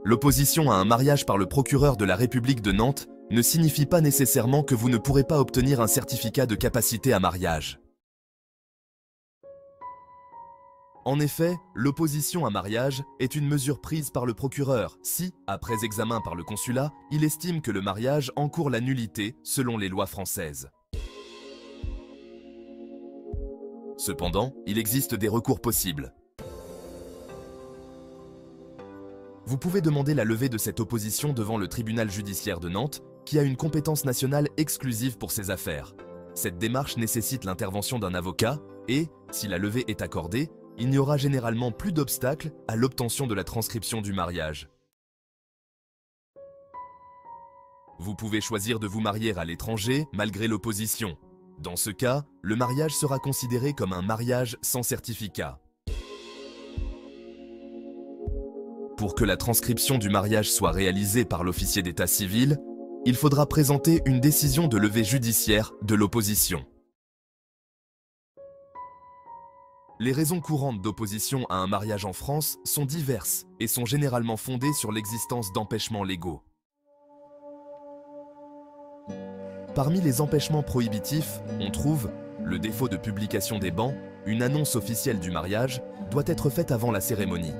L'opposition à un mariage par le procureur de la République de Nantes ne signifie pas nécessairement que vous ne pourrez pas obtenir un certificat de capacité à mariage. En effet, l'opposition à mariage est une mesure prise par le procureur si, après examen par le consulat, il estime que le mariage encourt la nullité selon les lois françaises. Cependant, il existe des recours possibles. Vous pouvez demander la levée de cette opposition devant le tribunal judiciaire de Nantes, qui a une compétence nationale exclusive pour ces affaires. Cette démarche nécessite l'intervention d'un avocat et, si la levée est accordée, il n'y aura généralement plus d'obstacle à l'obtention de la transcription du mariage. Vous pouvez choisir de vous marier à l'étranger malgré l'opposition. Dans ce cas, le mariage sera considéré comme un mariage sans certificat. Pour que la transcription du mariage soit réalisée par l'officier d'état civil, il faudra présenter une décision de levée judiciaire de l'opposition. Les raisons courantes d'opposition à un mariage en France sont diverses et sont généralement fondées sur l'existence d'empêchements légaux. Parmi les empêchements prohibitifs, on trouve le défaut de publication des bans, une annonce officielle du mariage doit être faite avant la cérémonie.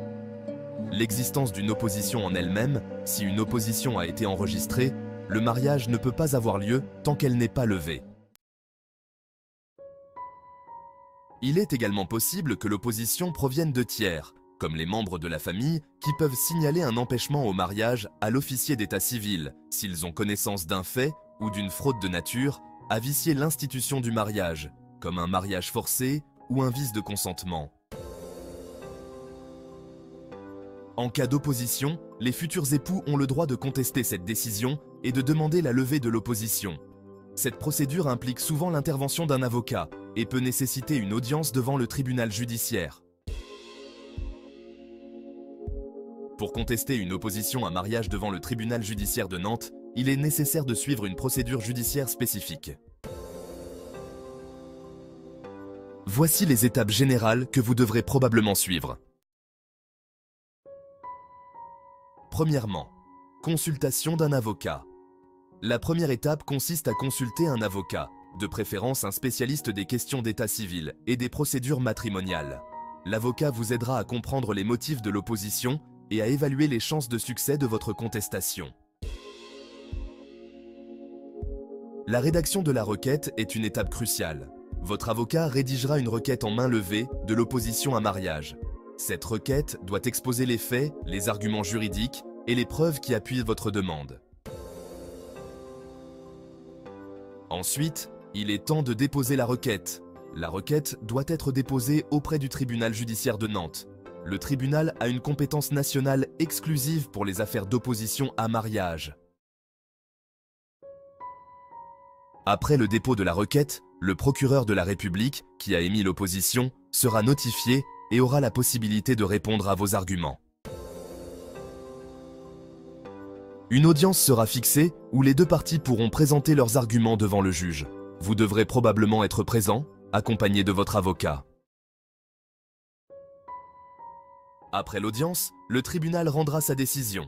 L'existence d'une opposition en elle-même, si une opposition a été enregistrée, le mariage ne peut pas avoir lieu tant qu'elle n'est pas levée. Il est également possible que l'opposition provienne de tiers, comme les membres de la famille qui peuvent signaler un empêchement au mariage à l'officier d'état civil s'ils ont connaissance d'un fait ou d'une fraude de nature à vicier l'institution du mariage, comme un mariage forcé ou un vice de consentement. En cas d'opposition, les futurs époux ont le droit de contester cette décision et de demander la levée de l'opposition. Cette procédure implique souvent l'intervention d'un avocat et peut nécessiter une audience devant le tribunal judiciaire. Pour contester une opposition à mariage devant le tribunal judiciaire de Nantes, il est nécessaire de suivre une procédure judiciaire spécifique. Voici les étapes générales que vous devrez probablement suivre. Premièrement, consultation d'un avocat. La première étape consiste à consulter un avocat, de préférence un spécialiste des questions d'état civil et des procédures matrimoniales. L'avocat vous aidera à comprendre les motifs de l'opposition et à évaluer les chances de succès de votre contestation. La rédaction de la requête est une étape cruciale. Votre avocat rédigera une requête en main levée de l'opposition à mariage. Cette requête doit exposer les faits, les arguments juridiques et les preuves qui appuient votre demande. Ensuite, il est temps de déposer la requête. La requête doit être déposée auprès du tribunal judiciaire de Nantes. Le tribunal a une compétence nationale exclusive pour les affaires d'opposition à mariage. Après le dépôt de la requête, le procureur de la République, qui a émis l'opposition, sera notifié et aura la possibilité de répondre à vos arguments. Une audience sera fixée où les deux parties pourront présenter leurs arguments devant le juge. Vous devrez probablement être présent, accompagné de votre avocat. Après l'audience, le tribunal rendra sa décision.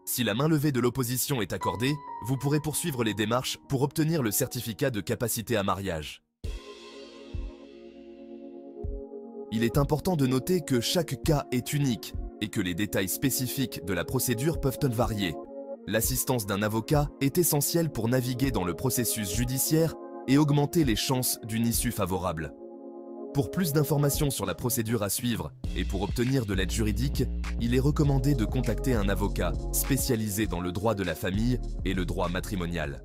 Si la main levée de l'opposition est accordée, vous pourrez poursuivre les démarches pour obtenir le certificat de capacité à mariage. Il est important de noter que chaque cas est unique et que les détails spécifiques de la procédure peuvent varier. L'assistance d'un avocat est essentielle pour naviguer dans le processus judiciaire et augmenter les chances d'une issue favorable. Pour plus d'informations sur la procédure à suivre et pour obtenir de l'aide juridique, il est recommandé de contacter un avocat spécialisé dans le droit de la famille et le droit matrimonial.